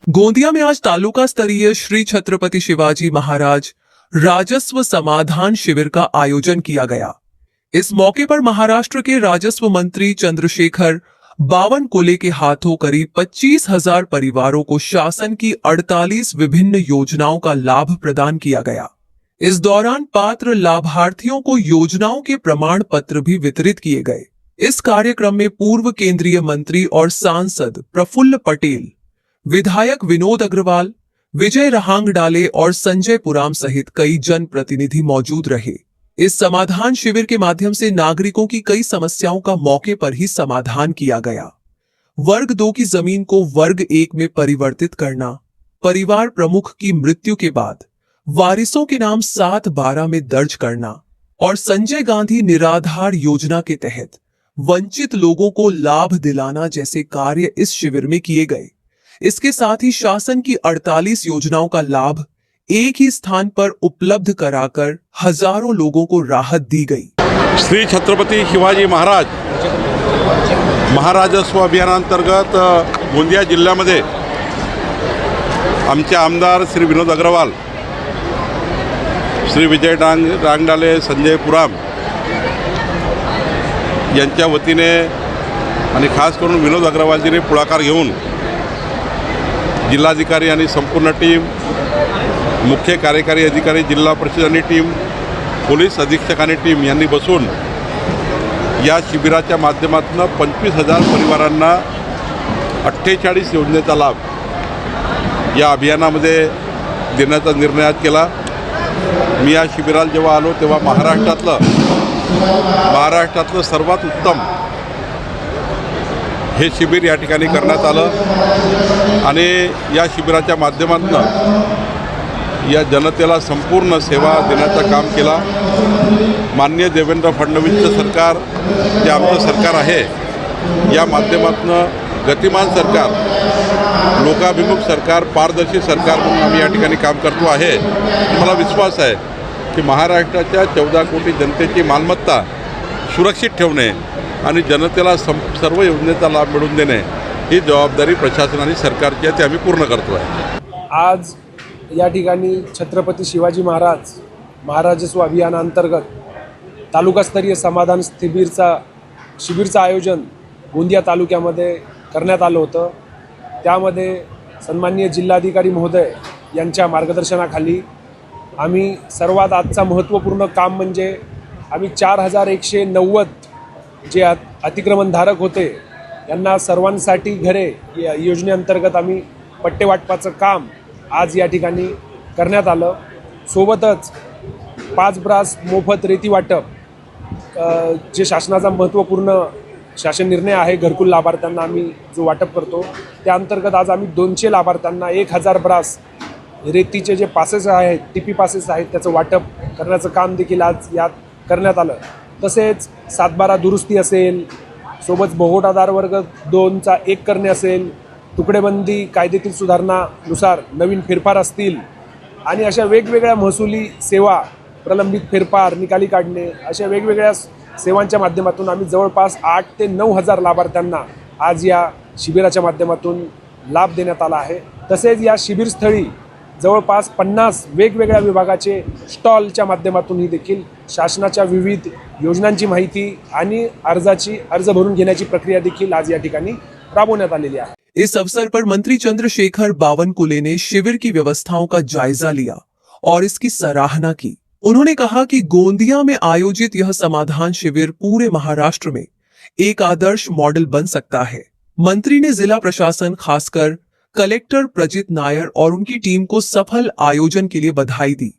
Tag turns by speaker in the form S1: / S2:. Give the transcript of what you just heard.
S1: गोंदिया में आज तालुका स्तरीय श्री छत्रपति शिवाजी महाराज राजस्व समाधान शिविर का आयोजन किया गया। इस मौके पर महाराष्ट्र के राजस्व मंत्री चंद्रशेखर बावनकुले के हाथों करीब 25,000 परिवारों को शासन की 48 विभिन्न योजनाओं का लाभ प्रदान किया गया। इस दौरान पात्र लाभार्थियों को योजनाओं के प्रमाण पत्र भी वितरित किए गए। इस कार्यक्रम में पूर्व केंद्रीय मंत्री और सांसद प्रफुल्ल पटेल, विधायक विनोद अग्रवाल, विजय रहांगडाले और संजय पुराम सहित कई जनप्रतिनिधि मौजूद रहे। इस समाधान शिविर के माध्यम से नागरिकों की कई समस्याओं का मौके पर ही समाधान किया गया। वर्ग 2 की जमीन को वर्ग 1 में परिवर्तित करना, परिवार प्रमुख की मृत्यु के बाद वारिसों के नाम 7/12 में दर्ज करना और संजय गांधी निराधार योजना के तहत वंचित लोगों को लाभ दिलाना जैसे कार्य इस शिविर में किए गए। इसके साथ ही शासन की 48 योजनाओं का लाभ एक ही स्थान पर उपलब्ध कराकर हजारों लोगों को राहत दी गई।
S2: श्री छत्रपति शिवाजी महाराज महाराजस्व अभियानांतर्गत गोंदिया जिल्ह्यामध्ये आमचे आमदार श्री विनोद अग्रवाल, श्री विजय रहांगडाले, संजय पुराम यांच्या वतीने आणि खास करून विनोद अग्रवालजीने पुढाकार घेऊन जिल्हाधिकारी आणि संपूर्ण टीम, मुख्य कार्यकारी अधिकारी, जिल्हा परिषद आणि टीम, पोलीस अधीक्षक आणि टीम यांनी बसून या शिबिराच्या माध्यमातून 25,000 परिवारांना 48 योजनेचा लाभ या अभियानामध्ये देण्याचा निर्णय केला। मी या शिबिराला जेव्हा आलो तेव्हा महाराष्ट्रातलं सर्वात उत्तम हे शिबिर या ठिकाणी करण्यात आलं आणि या शिबिराच्या माध्यमातून या जनतेला संपूर्ण सेवा देण्याचं काम केला। माननीय देवेंद्र फडणवीसचं सरकार जे आमचं सरकार आहे या माध्यमातून गतिमान सरकार, लोकाभिमुख सरकार, पारदर्शी सरकार म्हणून आम्ही या ठिकाणी काम करतो आहे। मला विश्वास आहे की महाराष्ट्राच्या 14 कोटी जनतेची मालमत्ता सुरक्षित ठेवणे आणि जनतेला सर्व योजनेचा लाभ मिळवून देणे ही जबाबदारी प्रशासन आणि सरकारची आहे, ते आम्ही पूर्ण करतो आहे।
S3: आज या ठिकाणी छत्रपती शिवाजी महाराज महाराजस्व अभियानांतर्गत तालुकास्तरीय समाधान शिबिरचं आयोजन गोंदिया तालुक्यामध्ये करण्यात आलं होतं। त्यामध्ये सन्माननीय जिल्हाधिकारी महोदय यांच्या मार्गदर्शनाखाली आम्ही सर्वात आजचा महत्त्वपूर्ण काम म्हणजे आम्ही 4,190 जे अतिक्रमणधारक होते यांना सर्वांसाठी घरे या योजनेअंतर्गत आम्ही पट्टे वाटपाचं काम आज या ठिकाणी करण्यात आलं। सोबतच 5 ब्रास मोफत रेती वाटप जे शासनाचा महत्त्वपूर्ण शासन निर्णय आहे, घरकुल लाभार्थ्यांना आम्ही जो वाटप करतो त्या अंतर्गत आज आम्ही 200 लाभार्थ्यांना 1,000 ब्रास रेतीचे जे पासेस आहेत, टीपी पासेस आहेत, त्याचं वाटप करण्याचं काम देखील आज यात करण्यात आलं। तसेच 7/12 दुरुस्ती असेल, सोबत बहुमतादार वर्ग 2चा 1 करणे असेल, तुकडेबंदी कायदेतील सुधारणानुसार नवीन फेरफार असतील आणि अशा वेगवेगळ्या महसुली सेवा, प्रलंबित फेरफार, निकाली काढणे, अशा वेगवेगळ्या सेवांच्या माध्यमातून आम्ही जवळपास 8,000 ते 9,000 लाभार्थ्यांना आज या शिबिराच्या माध्यमातून लाभ देण्यात आला आहे। तसेच या शिबिरस्थळी जवळपास 50 वेगवेगळ्या विभागाचे स्टॉलच्या माध्यमातून ही देखील शासनाच्या विविध योजनांची माहिती आणि अर्ज भरून घेण्याची प्रक्रिया देखील आज या ठिकाणी राबवण्यात आलेली आहे।
S1: इस अवसर पर मंत्री चंद्रशेखर बावनकुले ने शिविर की व्यवस्थाओं का जायजा लिया और इसकी सराहना की। उन्होंने कहा कि गोंदिया में आयोजित यह समाधान शिविर पूरे महाराष्ट्र में एक आदर्श मॉडल बन सकता है। मंत्री ने जिला प्रशासन, खासकर कलेक्टर प्रजित नायर और उनकी टीम को सफल आयोजन के लिए बधाई दी।